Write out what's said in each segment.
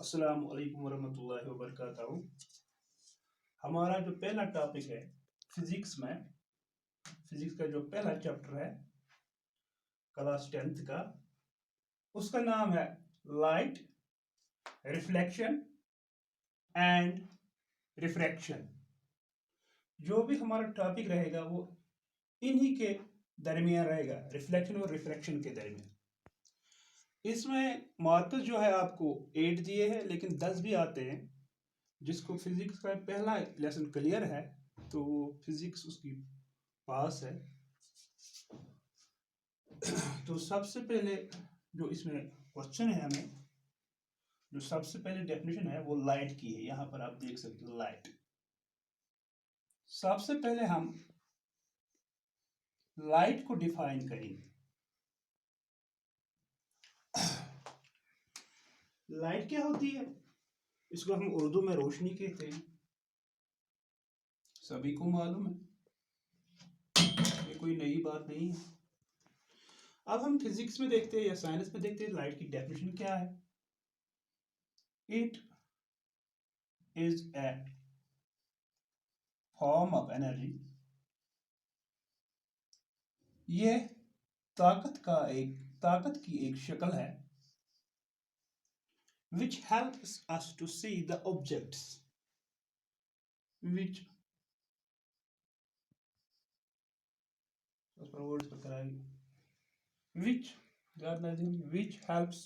अस्सलाम वालेकुम वरहमतुल्लाहि वबरकातुहू। हमारा जो पहला टॉपिक है फिजिक्स में, फिजिक्स का जो पहला चैप्टर है क्लास 10th का, उसका नाम है लाइट, रिफ्लेक्शन एंड रिफ्रैक्शन। जो भी हमारा टॉपिक रहेगा वो इन्हीं के दरमियान रहेगा, रिफ्लेक्शन और रिफ्रैक्शन के दरमियान। इसमें मार्क्स जो है आपको 8 दिए हैं, लेकिन 10 भी आते हैं। जिसको फिजिक्स का पहला लेसन क्लियर है तो वो फिजिक्स उसकी पास है। तो सबसे पहले जो इसमें क्वेश्चन है, हमें जो सबसे पहले डेफिनेशन है वो लाइट की है। यहां पर आप देख सकते हो लाइट। सबसे पहले हम लाइट को डिफाइन करेंगे। लाइट क्या होती है? इसको हम उर्दू में रोशनी कहते हैं, सभी को मालूम है, ये कोई नई बात नहीं है। अब हम फिजिक्स में देखते हैं या साइंस में देखते हैं लाइट की डेफिनेशन क्या है। It is a form of energy. ये ताकत की एक शक्ल है। which helps us to see the objects which which which helps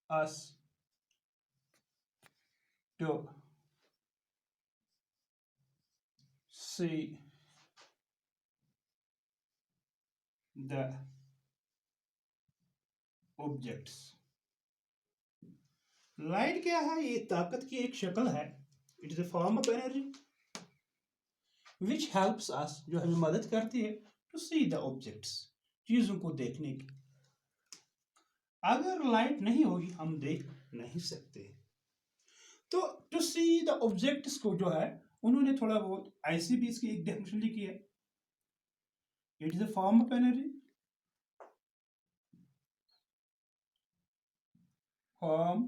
us to see the objects। Light क्या है? ये ताकत की एक शक्ल है। It is a form of energy which helps us, जो हमें मदद करती है टू सी द ऑब्जेक्ट्स, चीजों को देखने की। अगर लाइट नहीं होगी हम देख नहीं सकते। तो टू सी द ऑब्जेक्ट्स को जो है उन्होंने थोड़ा बहुत आईसीबीएस की एक डेफिनेशन लिखी है। It is a form of energy, form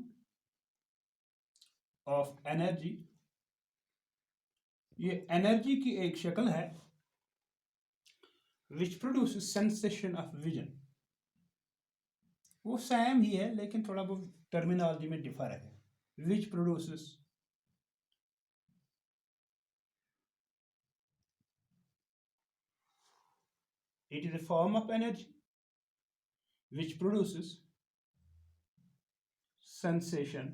of energy, ये एनर्जी की एक शक्ल है। Which produces sensation of vision. वो सेम ही है लेकिन थोड़ा बहुत टर्मिनोलॉजी में डिफर है। Which produces it is a form of energy which produces sensation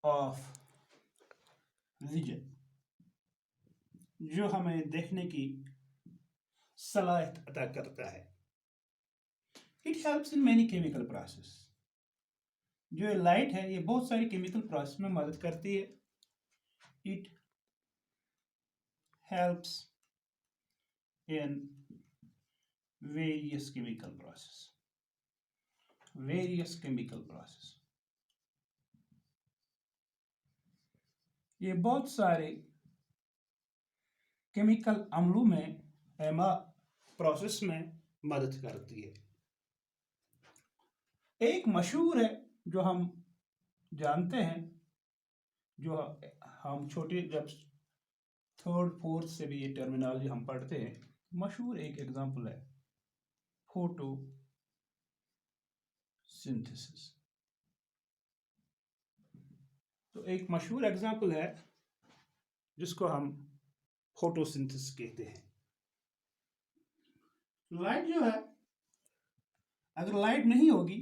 of vision, जो हमें देखने की सलाहियत अता करता है। It helps in many chemical process। जो लाइट है ये बहुत सारी केमिकल प्रोसेस में मदद करती है। It helps in various chemical process, various chemical process। ये बहुत सारे केमिकल अम्लों में प्रोसेस में मदद करती है। एक मशहूर है जो हम जानते हैं, जो हम छोटे जब 3rd 4th से भी ये टर्मिनोलॉजी हम पढ़ते हैं। मशहूर एक एग्जांपल है फोटोसिंथेसिस। तो एक मशहूर एग्जांपल है जिसको हम फोटोसिंथेसिस कहते हैं। लाइट जो है, अगर लाइट नहीं होगी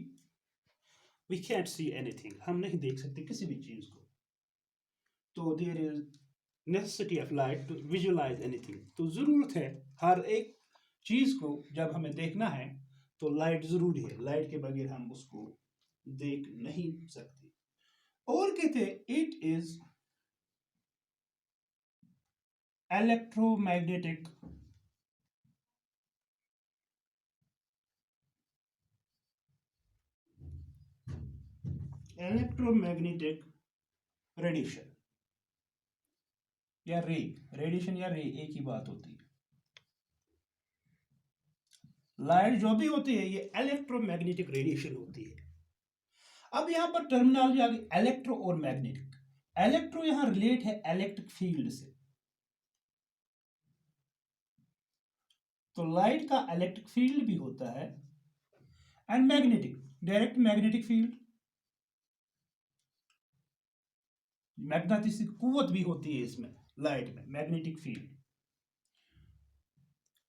वी कैंट सी एनीथिंग, हम नहीं देख सकते किसी भी चीज को। तो there is necessity of light to visualise anything. तो जरूरत है हर एक चीज को जब हमें देखना है तो लाइट जरूरी है। लाइट के बगैर हम उसको देख नहीं सकते। और कहते हैं इट इज इलेक्ट्रोमैग्नेटिक रेडिएशन या रे। रेडिएशन या रे एक ही बात होती है। लाइट जो भी होती है ये इलेक्ट्रोमैग्नेटिक रेडिएशन होती है। अब यहाँ पर टर्मिनोलॉजी आ गई इलेक्ट्रो और मैग्नेटिक। इलेक्ट्रो यहाँ रिलेट है इलेक्ट्रिक फील्ड से, तो लाइट का इलेक्ट्रिक फील्ड भी होता है, and magnetic direct magnetic field, magnetic कुव्वत भी होती है इसमें लाइट में, मैग्नेटिक फील्ड।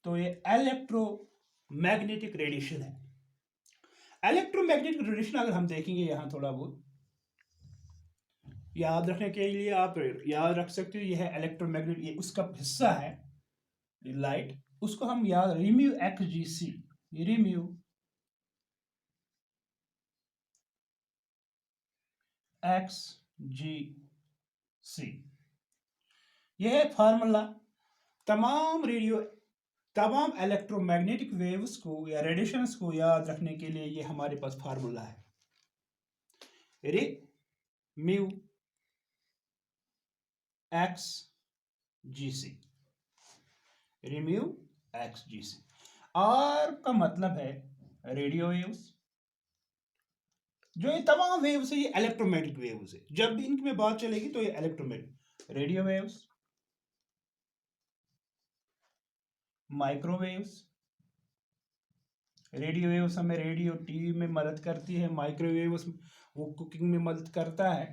तो ये इलेक्ट्रोमैग्नेटिक रेडिएशन है। इलेक्ट्रोमैग्नेटिक रेडिएशन अगर हम देखेंगे यहां थोड़ा बहुत याद रखने के लिए आप याद रख सकते हो, यह है इलेक्ट्रोमैग्नेट, ये उसका हिस्सा है लाइट, उसको हम याद रिम्यू एक्स जी सी, रिम्यू एक्स जी सी, यह है फार्मूला। तमाम इलेक्ट्रोमैग्नेटिक वेव्स को या रेडिएशंस को याद रखने के लिए ये हमारे पास फार्मूला है, रे म्यू एक्स जी सी, रिम्यू एक्स जी सी। आर का मतलब है रेडियो वेव्स, जो ये तमाम वेव्स है ये इलेक्ट्रोमैग्नेटिक वेव्स है, जब भी इनकी में बात चलेगी तो ये electromagnetic. Radio waves, microwaves, radio waves हमें रेडियो टीवी में मदद करती है, माइक्रोवेव्स वो कुकिंग में मदद करता है।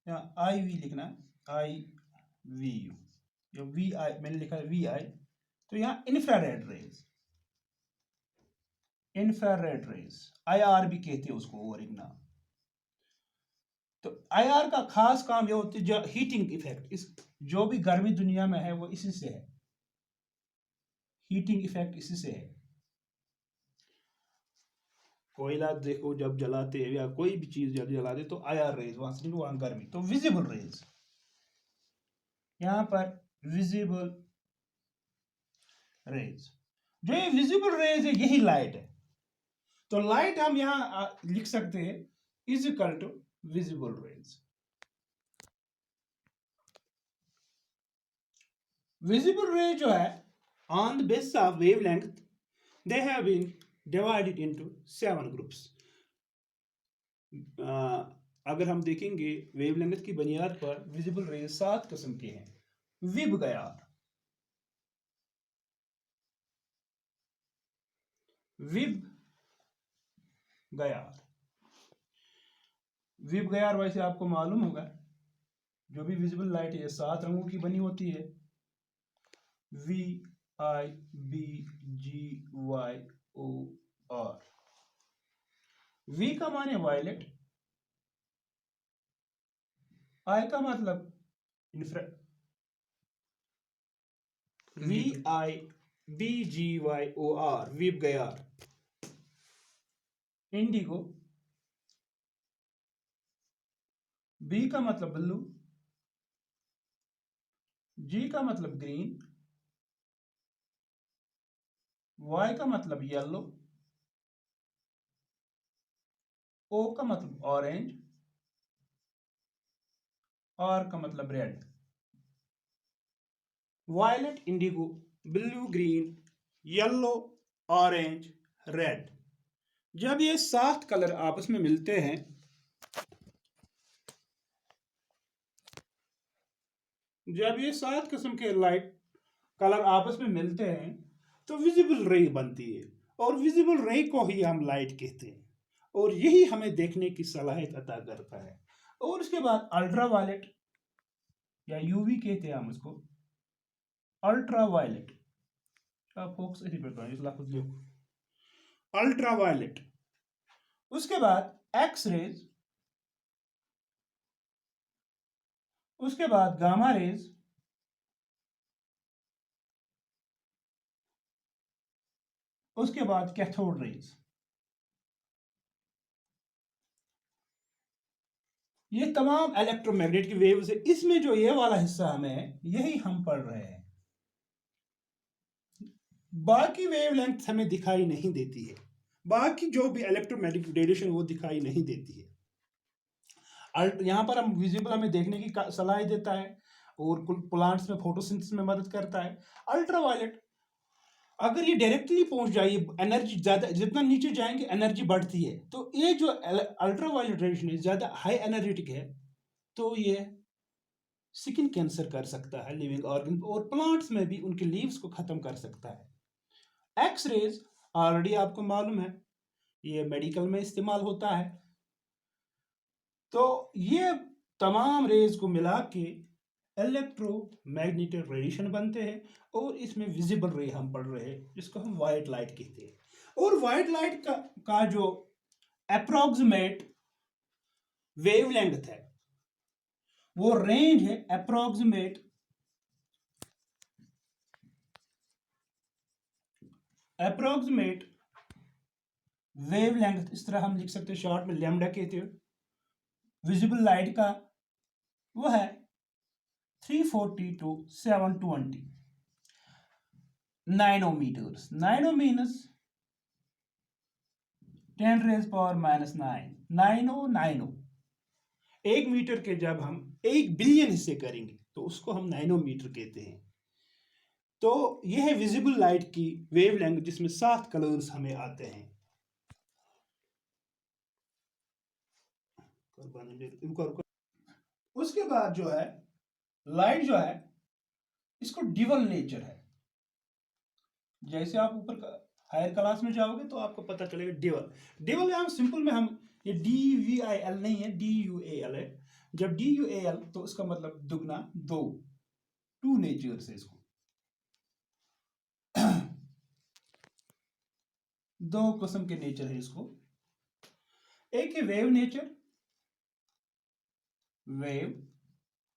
यहाँ आई वी लिखना, आई वी यू, जो वी आई मैंने लिखा है वी आई, तो यहाँ infrared rays, infrared rays I R भी कहते हैं उसको, और एक नाम। तो आई आर का खास काम ये होती है जो हीटिंग इफेक्ट, इस जो भी गर्मी दुनिया में है वो इसी से है, हीटिंग इफेक्ट इसी से है। कोयला देखो जब जलाते हैं या कोई भी चीज जब जलाते तो आई आर रेज वहां से वहां गर्मी, तो विजिबल रेज, यहां पर विजिबल रेज, जो ये विजिबल रेज है यही लाइट है। तो लाइट हम यहां लिख सकते हैं is equal to visible rays. Visible ray जो है on the basis of wavelength they have been divided into 7 groups। अगर हम देखेंगे वेवलेंथ की बुनियाद पर विजिबल रेज 7 किस्म के हैं। विब गयार, विब गयार, विब गयार वैसे आपको मालूम होगा, जो भी विजिबल लाइट है 7 रंगों की बनी होती है, V I B G Y O R. V का माने वायलेट, आई का मतलब infra, V I B G Y O R, VIBGYOR. Indigo, B का मतलब ब्लू, जी का मतलब ग्रीन, वाई का मतलब येलो, ओ का मतलब ऑरेंज, आर का मतलब red. Violet, indigo, blue, green, yellow, orange, red, जब ये 7 कलर आपस में मिलते हैं जब ये 7 किस्म के लाइट कलर आपस में मिलते हैं तो विजिबल रे बनती है, और विजिबल रे को ही हम लाइट कहते हैं, और यही हमें देखने की सलाहियत अता करता है। और उसके बाद अल्ट्रा वायलेट या यूवी कहते हैं हम उसको, अल्ट्रा वायलेट, फोकस इसी पर इस लफ्ज लिखो, अल्ट्रा वायलेट। उसके बाद एक्स रेज, उसके बाद गामा रेज, उसके बाद कैथोड रेज। ये तमाम इलेक्ट्रोमैग्नेटिक वेव्स है, इसमें जो ये वाला हिस्सा हमें है यही हम पढ़ रहे हैं, बाकी वेवलेंथ हमें दिखाई नहीं देती है, बाकी जो भी इलेक्ट्रोमैग्नेटिक रेडिएशन वो दिखाई नहीं देती है। यहाँ पर हम विजिबल हमें देखने की सलाह देता है और प्लांट्स में फोटोसिंथेसिस में मदद करता है। अल्ट्रावायलेट अगर ये डायरेक्टली पहुंच जाए, एनर्जी ज़्यादा, जितना नीचे जाएंगे एनर्जी बढ़ती है, तो ये जो अल्ट्रावायलेट रेडिएशन है ज़्यादा हाई एनर्जेटिक है, तो ये स्किन कैंसर कर सकता है लिविंग ऑर्गन, और प्लांट्स में भी उनके लीव्स को ख़त्म कर सकता है। एक्स रेज ऑलरेडी आपको मालूम है, ये मेडिकल में इस्तेमाल होता है। तो ये तमाम रेज को मिला के इलेक्ट्रोमैग्नेटिक रेडिएशन बनते हैं, और इसमें विजिबल रे हम पढ़ रहे हैं जिसको हम वाइट लाइट कहते हैं। और वाइट लाइट का जो अप्रोक्सीमेट वेवलेंथ है, वो रेंज है अप्रोक्सीमेट वेवलेंथ, इस तरह हम लिख सकते हैं, शॉर्ट में लैम्डा कहते हैं, विजिबल लाइट का, वो है 340 to 720 nanometres. Nano means 10⁻⁹ nano. 1 metre के जब हम 1 बिलियन हिस्से करेंगे तो उसको हम नैनोमीटर कहते हैं। तो यह है विजिबल लाइट की वेवलेंथ, जिसमें 7 कलर्स हमें आते हैं। उसके बाद जो है लाइट जो है, इसको ड्यूअल नेचर है। जैसे आप ऊपर हायर क्लास में जाओगे तो आपको पता चलेगा ड्यूअल यहाँ सिंपल में हम, ये DVIL नहीं है, DUAL है। जब DUAL तो उसका मतलब दुगना, दो, टू नेचर से इसको दो किस्म के नेचर है इसको। एक है वेव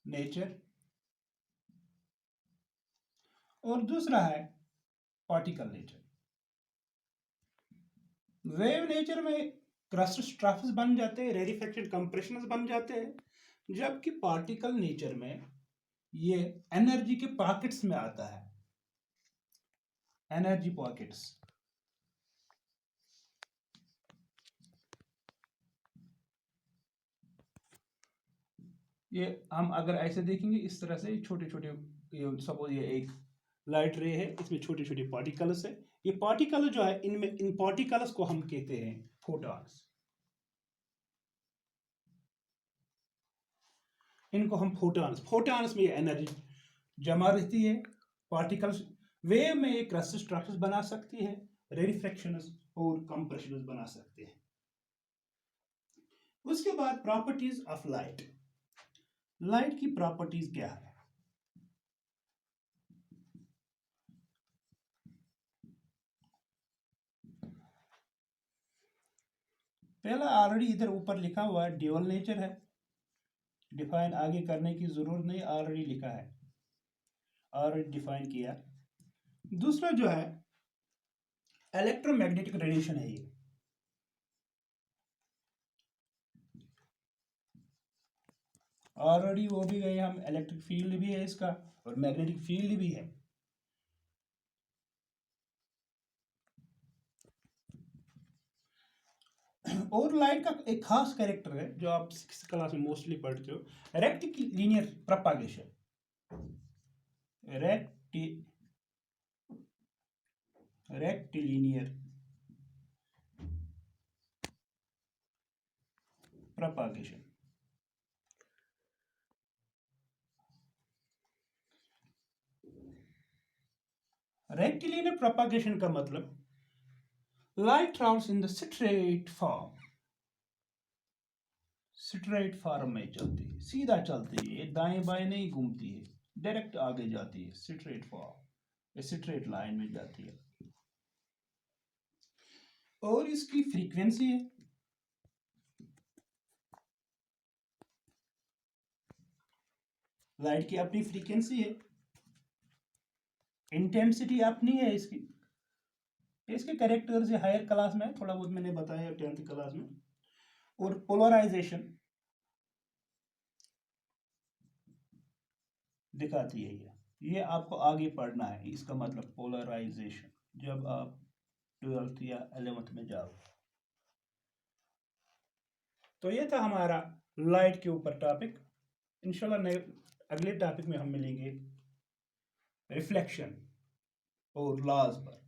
नेचर, और दूसरा है पार्टिकल नेचर। वेव नेचर में क्रस्ट स्ट्रफ्स बन जाते हैं, रेरिफैक्शन कंप्रेशंस बन जाते हैं, जबकि पार्टिकल नेचर में ये एनर्जी के पॉकेट्स में आता है, एनर्जी पॉकेट्स। ये हम अगर ऐसे देखेंगे इस तरह से, छोटे छोटे, सपोज ये एक लाइट रे है, इसमें छोटे छोटे पार्टिकल्स है। ये पार्टिकल जो है, इनमें इन पार्टिकल्स को हम कहते हैं फोटॉन्स। इनको हम फोटॉन्स में ये एनर्जी जमा रहती है। पार्टिकल्स वेव में ये क्रस्ट स्ट्रक्चर्स बना सकती है, रेरिफैक्शंस और कंप्रेशंस बना सकते हैं। उसके बाद प्रॉपर्टीज ऑफ लाइट। लाइट की प्रॉपर्टीज क्या है? पहला ऑलरेडी इधर ऊपर लिखा हुआ है, ड्यूअल नेचर है, डिफाइन आगे करने की जरूरत नहीं, ऑलरेडी लिखा है, ऑलरेडी डिफाइन किया। दूसरा जो है इलेक्ट्रोमैग्नेटिक रेडिएशन है, ये ऑलरेडी वो भी गए हम, इलेक्ट्रिक फील्ड भी है इसका और मैग्नेटिक फील्ड भी है। और लाइट का एक खास कैरेक्टर है जो आप 6th क्लास में मोस्टली पढ़ते हो, rectilinear propagation. Rectilinear propagation. Rectilinear propagation का मतलब light travels in the straight form में चलती है, सीधा चलती है, दाएं बाएं नहीं घूमती है, डायरेक्ट आगे जाती है, स्ट्रेट फॉर्म, स्ट्रेट लाइन में जाती है। और इसकी फ्रीक्वेंसी है, लाइट की अपनी फ्रीक्वेंसी है, इंटेंसिटी अपनी है इसकी। इसके कैरेक्टर्स हायर क्लास में थोड़ा बहुत मैंने बताया 10th क्लास में। और पोलराइजेशन दिखाती है, ये आपको आगे पढ़ना है, इसका मतलब पोलराइजेशन, जब आप 12th या 11th में जाओ। तो ये था हमारा लाइट के ऊपर टॉपिक। इंशाल्लाह नए अगले टॉपिक में हम मिलेंगे रिफ्लेक्शन और लॉज पर।